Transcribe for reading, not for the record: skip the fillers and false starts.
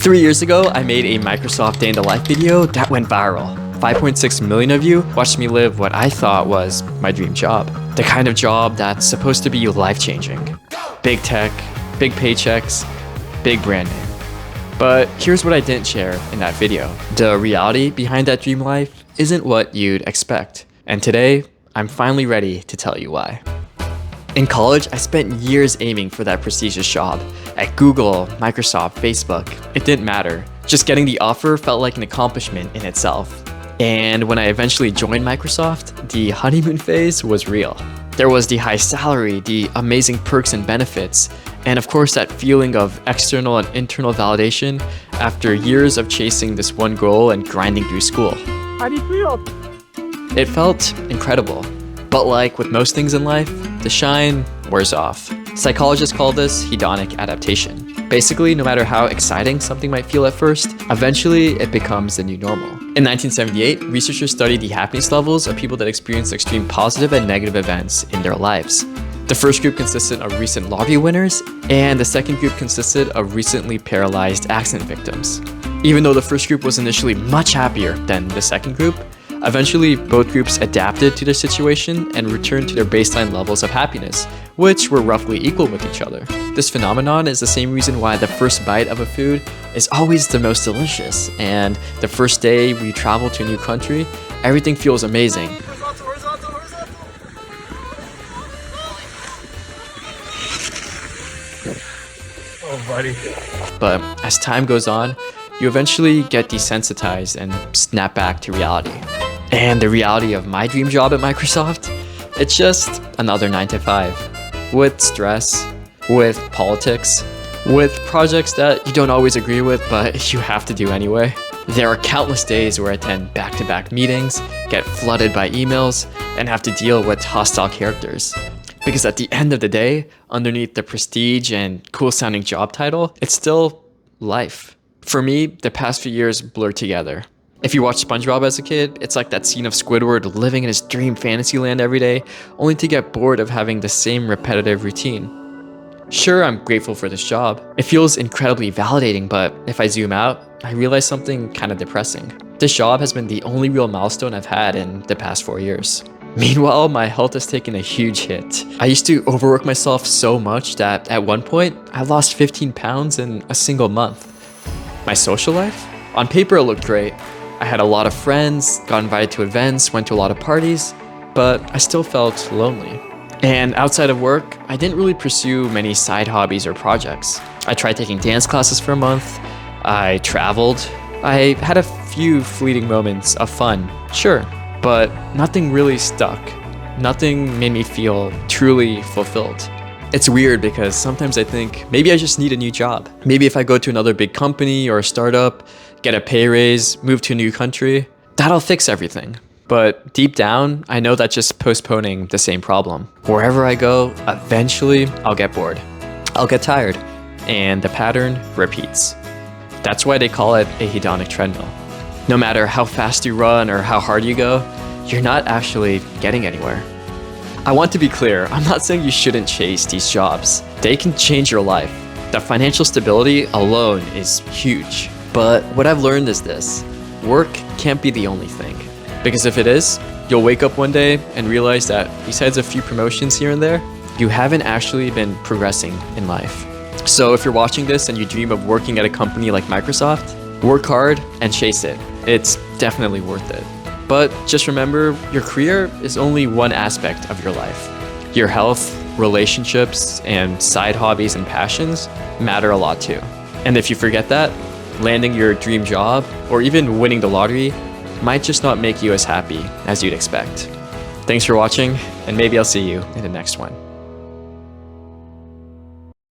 3 years ago, I made a Microsoft Day in the Life video that went viral. 5.6 million of you watched me live what I thought was my dream job. The kind of job that's supposed to be life-changing. Big tech, big paychecks, big brand name. But here's what I didn't share in that video. The reality behind that dream life isn't what you'd expect. And today, I'm finally ready to tell you why. In college, I spent years aiming for that prestigious job. At Google, Microsoft, Facebook, it didn't matter. Just getting the offer felt like an accomplishment in itself. And when I eventually joined Microsoft, the honeymoon phase was real. There was the high salary, the amazing perks and benefits, and of course that feeling of external and internal validation after years of chasing this one goal and grinding through school. How do you feel? It felt incredible. But like with most things in life, the shine wears off. Psychologists call this hedonic adaptation. Basically, no matter how exciting something might feel at first, eventually it becomes the new normal. In 1978, researchers studied the happiness levels of people that experienced extreme positive and negative events in their lives. The first group consisted of recent lottery winners, and the second group consisted of recently paralyzed accident victims. Even though the first group was initially much happier than the second group, eventually, both groups adapted to their situation and returned to their baseline levels of happiness, which were roughly equal with each other. This phenomenon is the same reason why the first bite of a food is always the most delicious, and the first day we travel to a new country, everything feels amazing. Oh, buddy. But as time goes on, you eventually get desensitized and snap back to reality. And the reality of my dream job at Microsoft? It's just another 9 to 5. With stress, with politics, with projects that you don't always agree with, but you have to do anyway. There are countless days where I attend back-to-back meetings, get flooded by emails, and have to deal with hostile characters. Because at the end of the day, underneath the prestige and cool-sounding job title, it's still life. For me, the past few years blur together. If you watch SpongeBob as a kid, it's like that scene of Squidward living in his dream fantasy land every day, only to get bored of having the same repetitive routine. Sure, I'm grateful for this job. It feels incredibly validating, but if I zoom out, I realize something kind of depressing. This job has been the only real milestone I've had in the past 4 years. Meanwhile, my health has taken a huge hit. I used to overwork myself so much that at one point, I lost 15 pounds in a single month. My social life? On paper, it looked great. I had a lot of friends, got invited to events, went to a lot of parties, but I still felt lonely. And outside of work, I didn't really pursue many side hobbies or projects. I tried taking dance classes for a month, I traveled, I had a few fleeting moments of fun, sure, but nothing really stuck. Nothing made me feel truly fulfilled. It's weird because sometimes I think maybe I just need a new job. Maybe if I go to another big company or a startup, get a pay raise, move to a new country, that'll fix everything. But deep down, I know that's just postponing the same problem. Wherever I go, eventually I'll get bored. I'll get tired, and the pattern repeats. That's why they call it a hedonic treadmill. No matter how fast you run or how hard you go, you're not actually getting anywhere. I want to be clear, I'm not saying you shouldn't chase these jobs. They can change your life. The financial stability alone is huge. But what I've learned is this: work can't be the only thing. Because if it is, you'll wake up one day and realize that besides a few promotions here and there, you haven't actually been progressing in life. So if you're watching this and you dream of working at a company like Microsoft, work hard and chase it. It's definitely worth it. But just remember, your career is only one aspect of your life. Your health, relationships, and side hobbies and passions matter a lot too. And if you forget that, landing your dream job, or even winning the lottery, might just not make you as happy as you'd expect. Thanks for watching, and maybe I'll see you in the next one.